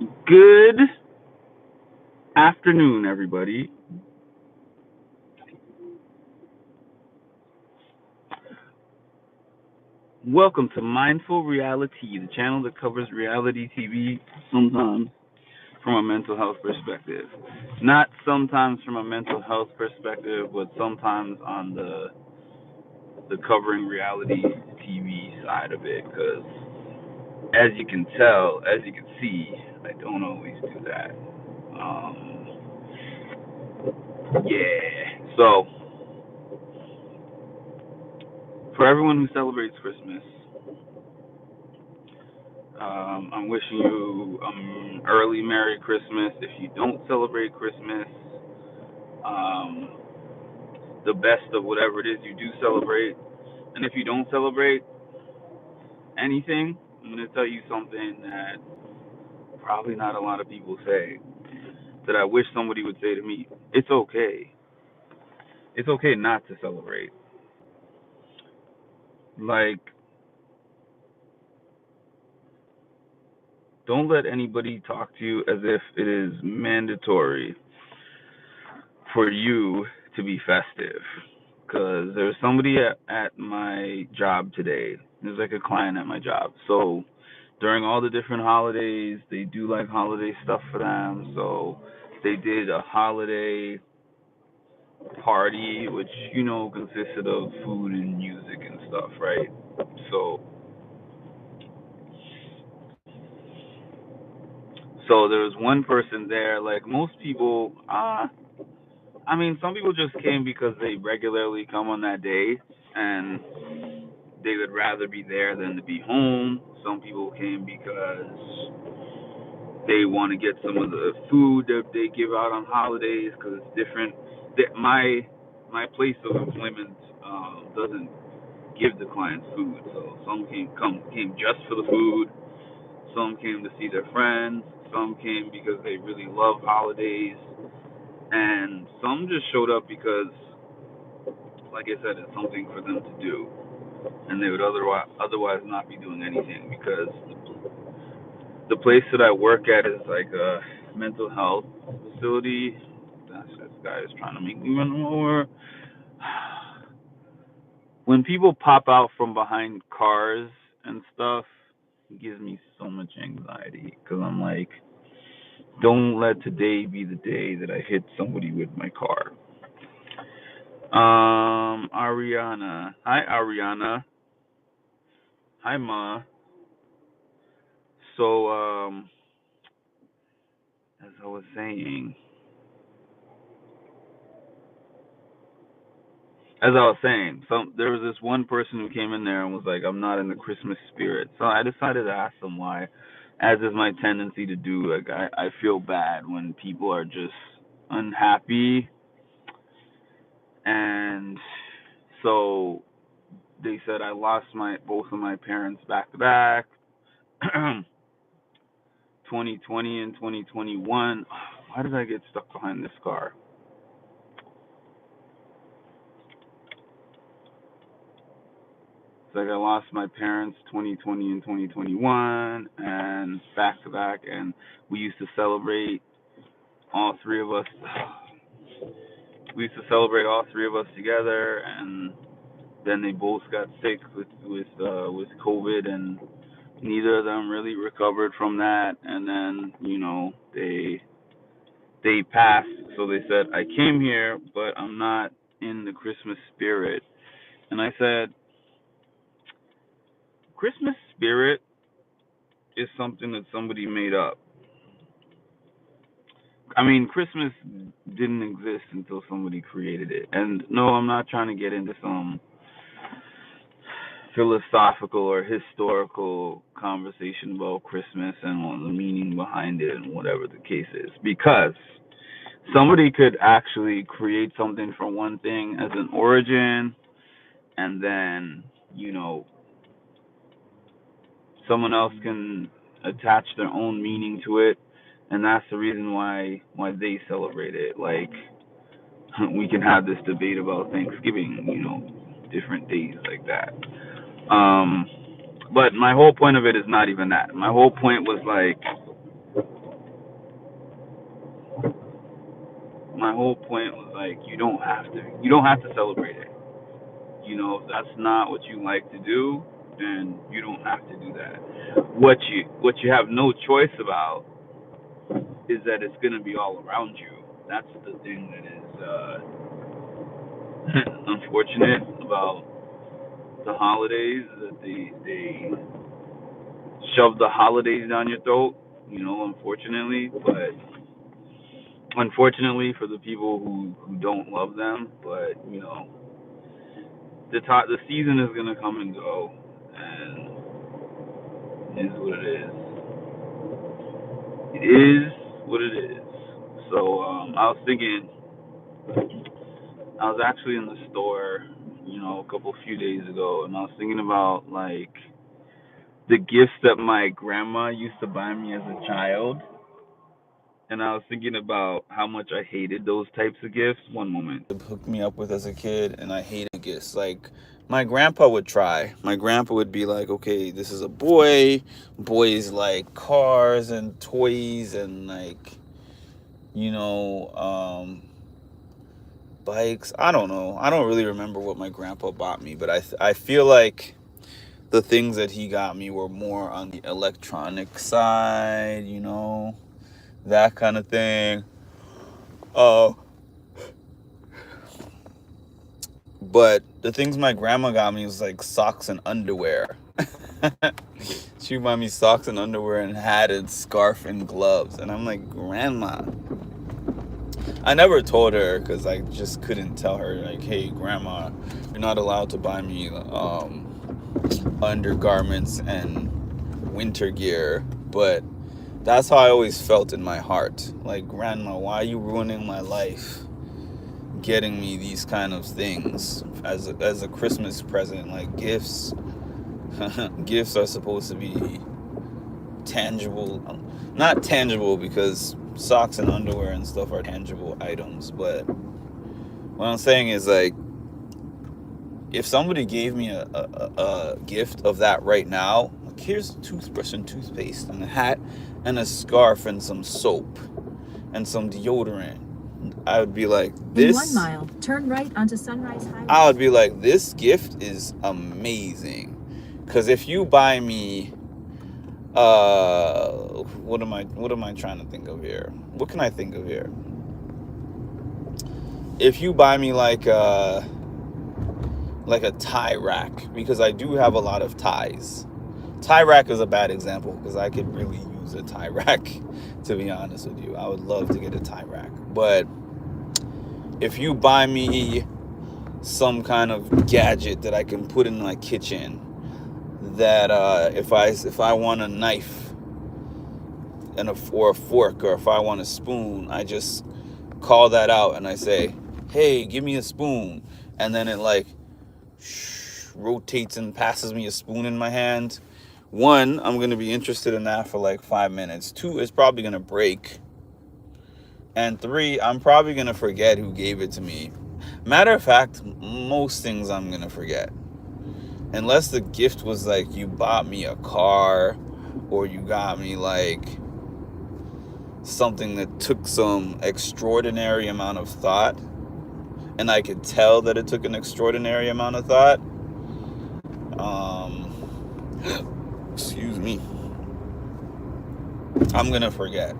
Good afternoon, everybody. Welcome to Mindful Reality, the channel that covers reality TV sometimes from a mental health perspective. Not sometimes from a mental health perspective, but sometimes on the covering reality TV side of it. Because as you can tell, as you can see, I don't always do that. Yeah. So, for everyone who celebrates Christmas, I'm wishing you early Merry Christmas. If you don't celebrate Christmas, um, the best of whatever it is you do celebrate. And if you don't celebrate anything, I'm going to tell you something that probably not a lot of people say, that I wish somebody would say to me. It's okay. It's okay not to celebrate. Like, don't let anybody talk to you as if it is mandatory for you to be festive. Because there's somebody at my job today. There's like a client at my job. So during all the different holidays, they do like holiday stuff for them. So they did a holiday party, which consisted of food and music and stuff, right? So there was one person there. Like most people, I mean, some people just came because they regularly come on that day, and they would rather be there than to be home. Some people came because they want to get some of the food that they give out on holidays because it's different. My place of employment doesn't give the clients food, so some came just for the food. Some came to see their friends. Some came because they really love holidays, and some just showed up because, like I said, it's something for them to do, and they would otherwise not be doing anything because the place that I work at is like a mental health facility. Gosh, this guy is trying to make me run over. When people pop out from behind cars and stuff, it gives me so much anxiety because I'm like, don't let today be the day that I hit somebody with my car. Ariana. Hi, Ariana. Hi, Ma. So, as I was saying, there was this one person who came in there and was like, "I'm not in the Christmas spirit." So I decided to ask them why, as is my tendency to do. Like I feel bad when people are just unhappy, and so they said I lost my both of my parents back to back, 2020 and 2021. Why did I get stuck behind this car? It's like I lost my parents 2020 and 2021 and back to back, and we used to celebrate all three of us. We used to celebrate all three of us together, and then they both got sick with COVID, and neither of them really recovered from that. And then they passed, so they said I came here, but I'm not in the Christmas spirit. And I said, Christmas spirit is something that somebody made up. I mean, Christmas didn't exist until somebody created it. And no, I'm not trying to get into some philosophical or historical conversation about Christmas and the meaning behind it and whatever the case is. Because somebody could actually create something for one thing as an origin, and then, someone else can attach their own meaning to it, and that's the reason why they celebrate it. Like, we can have this debate about Thanksgiving, different days like that. Um, but my whole point of it is not even that. My whole point was like, my whole point was like, you don't have to celebrate it. If that's not what you like to do, then you don't have to do that. What you have no choice about is that it's gonna be all around you. That's the thing that is unfortunate about the holidays, that they shove the holidays down your throat. Unfortunately, but unfortunately for the people who don't love them, but the season is gonna come and go, and it is what it is. It is what it is. So I was actually in the store, a few days ago, and I was thinking about like the gifts that my grandma used to buy me as a child, and I was thinking about how much I hated those types of gifts. One moment. Hooked me up with as a kid, and I hated gifts. Like, my grandpa would try. My grandpa would be like, okay, this is a boy. Boys like cars and toys and like, you know, bikes. I don't know. I don't really remember what my grandpa bought me, but I feel like the things that he got me were more on the electronic side, that kind of thing. Uh, but the things my grandma got me was like socks and underwear. She bought me socks and underwear and hat and scarf and gloves. And I'm like, Grandma. I never told her because I just couldn't tell her, like, hey, Grandma, you're not allowed to buy me undergarments and winter gear. But that's how I always felt in my heart. Like, Grandma, why are you ruining my life getting me these kind of things as a Christmas present? Like, gifts gifts are supposed to be tangible. Not tangible, because socks and underwear and stuff are tangible items, but what I'm saying is, like, if somebody gave me a gift of that right now, like, here's a toothbrush and toothpaste and a hat and a scarf and some soap and some deodorant, I would be like, this... In 1 mile, turn right onto Sunrise Highway. I would be like, this gift is amazing. Because if you buy me... what am I trying to think of here? What can I think of here? If you buy me like a tie rack, because I do have a lot of ties. Tie rack is a bad example because I could really use a tie rack, to be honest with you. I would love to get a tie rack. But if you buy me some kind of gadget that I can put in my kitchen, that if I want a knife and or a fork, or if I want a spoon, I just call that out and I say, hey, give me a spoon, and then it like rotates and passes me a spoon in my hand. 1, I'm going to be interested in that for like 5 minutes. 2, it's probably going to break. And 3, I'm probably going to forget who gave it to me. Matter of fact, most things I'm going to forget. Unless the gift was like, you bought me a car, or you got me like something that took some extraordinary amount of thought, and I could tell that it took an extraordinary amount of thought. Excuse me. I'm gonna forget.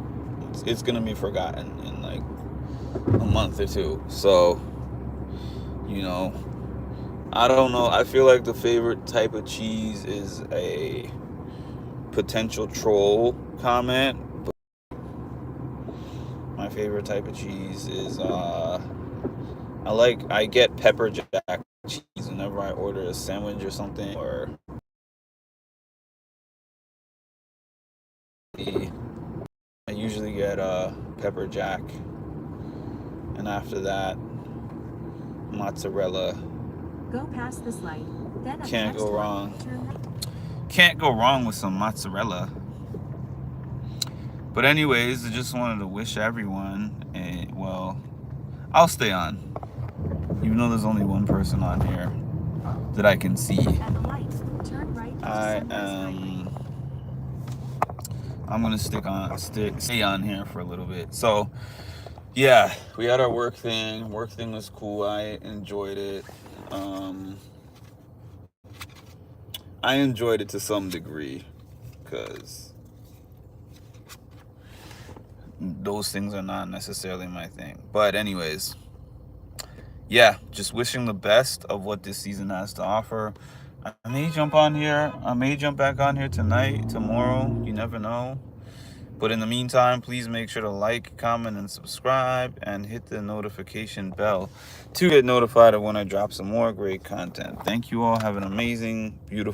It's gonna be forgotten in like a month or 2. So, I don't know. I feel like the favorite type of cheese is a potential troll comment. But my favorite type of cheese is I get pepper jack cheese whenever I order a sandwich or something, or I usually get pepper jack, and after that, mozzarella. Go past this light. Then Can't go wrong. Can't go wrong with some mozzarella. But anyways, I just wanted to wish everyone I'll stay on, even though there's only one person on here that I can see. I'm gonna stay on here for a little bit. So, yeah, we had our work thing. Work thing was cool. I enjoyed it. I enjoyed it to some degree because those things are not necessarily my thing. But anyways, yeah, just wishing the best of what this season has to offer. I may jump on here. I may jump back on here tonight, tomorrow. You never know. But in the meantime, please make sure to like, comment, and subscribe, and hit the notification bell to get notified of when I drop some more great content. Thank you all. Have an amazing, beautiful